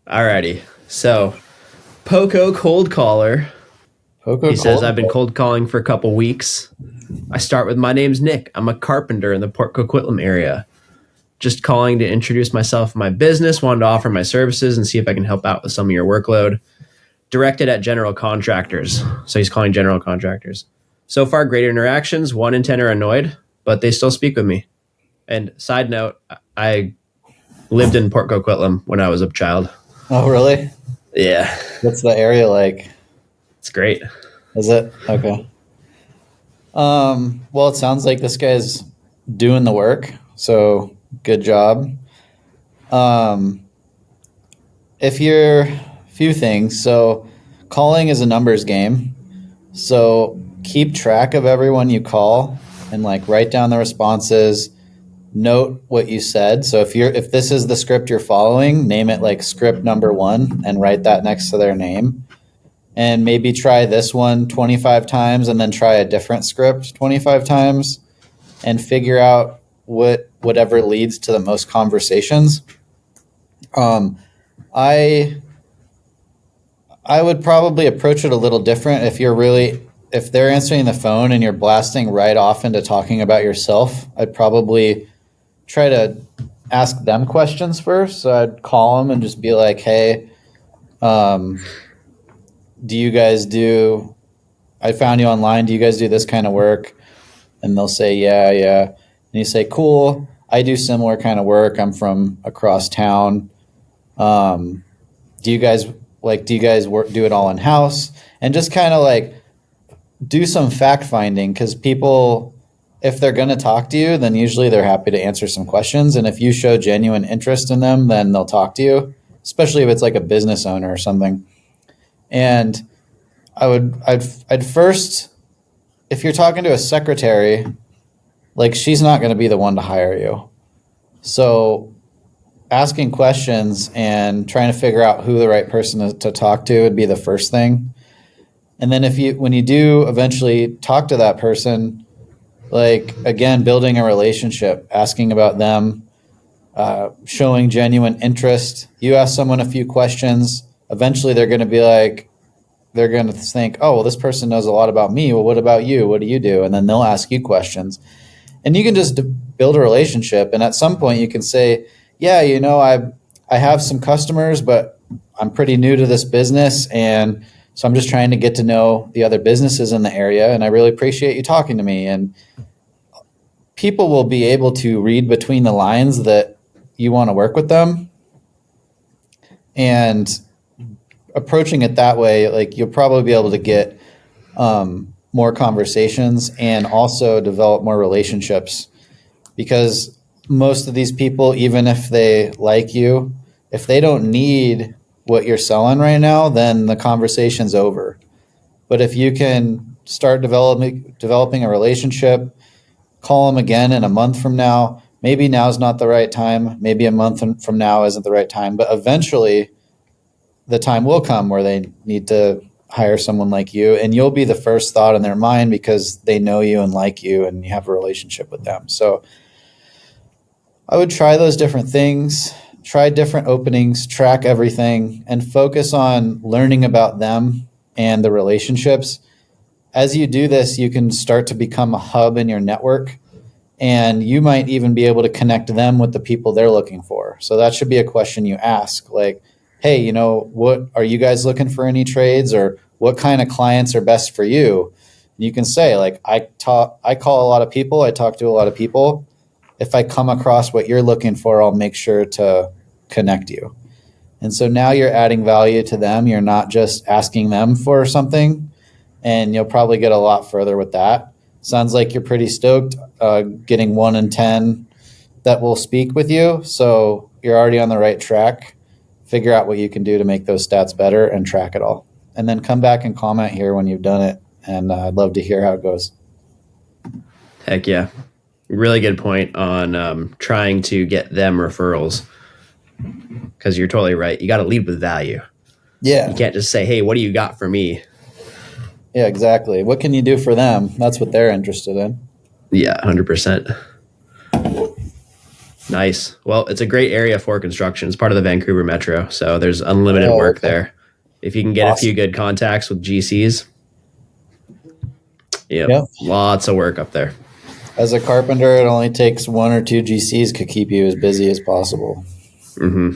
Alrighty. So, Poco cold caller. Poco He says, cold. I've been cold calling for a couple weeks. I start with, my name's Nick. I'm a carpenter in the Port Coquitlam area. Just calling to introduce myself and my business. Wanted to offer my services and see if I can help out with some of your workload. Directed at general contractors. So he's calling general contractors. So far, great interactions. 1 in 10 are annoyed, but they still speak with me. And side note, I lived in Port Coquitlam when I was a child. Oh, really? Yeah, What's the area like? it's great. Is it? Okay. Well, it sounds like this guy's doing the work, so good job. Um, if you're few things, so calling is a numbers game. So keep track of everyone you call and like write down the responses, note what you said. So if this is the script you're following, name it like script number 1 and write that next to their name. And maybe try this one 25 times and then try a different script 25 times and figure out whatever leads to the most conversations. I I would probably approach it a little different if they're answering the phone and you're blasting right off into talking about yourself. I'd probably try to ask them questions first. So I'd call them and just be like, "Hey, um, do you guys do? I found you online. Do you guys do this kind of work?" And they'll say, "Yeah, yeah." And you say, "Cool. I do similar kind of work. I'm from across town. Um, do you guys do it all in house?" And just kind of like do some fact finding, because people, if they're going to talk to you, then usually they're happy to answer some questions. And if you show genuine interest in them, then they'll talk to you, especially if it's like a business owner or something. And I'd first, if you're talking to a secretary, like she's not going to be the one to hire you. So asking questions and trying to figure out who the right person to talk to would be the first thing. And then when you do eventually talk to that person, like again, building a relationship, asking about them, showing genuine interest. You ask someone a few questions, eventually they're going to think, oh, well, this person knows a lot about me. Well, what about you? What do you do? And then they'll ask you questions. And you can just build a relationship. And at some point you can say, yeah, I have some customers, but I'm pretty new to this business. And so I'm just trying to get to know the other businesses in the area. And I really appreciate you talking to me. And people will be able to read between the lines that you want to work with them. And approaching it that way, like you'll probably be able to get more conversations and also develop more relationships, because most of these people, even if they like you, if they don't need what you're selling right now, then the conversation's over. But if you can start developing a relationship, call them again in a month from now. Maybe now's not the right time. Maybe a month from now isn't the right time. But eventually, the time will come where they need to hire someone like you, and you'll be the first thought in their mind because they know you and like you and you have a relationship with them. So I would try those different things, try different openings, track everything, and focus on learning about them and the relationships. As you do this, you can start to become a hub in your network, and you might even be able to connect them with the people they're looking for. So that should be a question you ask, like, hey, what are you guys looking for, any trades, or what kind of clients are best for you? And you can say, like, I call a lot of people, I talk to a lot of people. If I come across what you're looking for, I'll make sure to connect you. And so now you're adding value to them. You're not just asking them for something, and you'll probably get a lot further with that. Sounds like you're pretty stoked getting 1 in 10 that will speak with you. So you're already on the right track. Figure out what you can do to make those stats better and track it all. And then come back and comment here when you've done it. And I'd love to hear how it goes. Heck yeah. Really good point on trying to get them referrals, because you're totally right. You got to lead with value. Yeah. You can't just say, hey, what do you got for me? Yeah, exactly. What can you do for them? That's what they're interested in. Yeah, 100%. Nice. Well, it's a great area for construction. It's part of the Vancouver Metro, so there's unlimited Oh, work okay. there. If you can get a few Awesome. good contacts with GCs, yep, Yep. lots of work up there. As a carpenter, it only takes one or two GCs to keep you as busy as possible. Mm-hmm.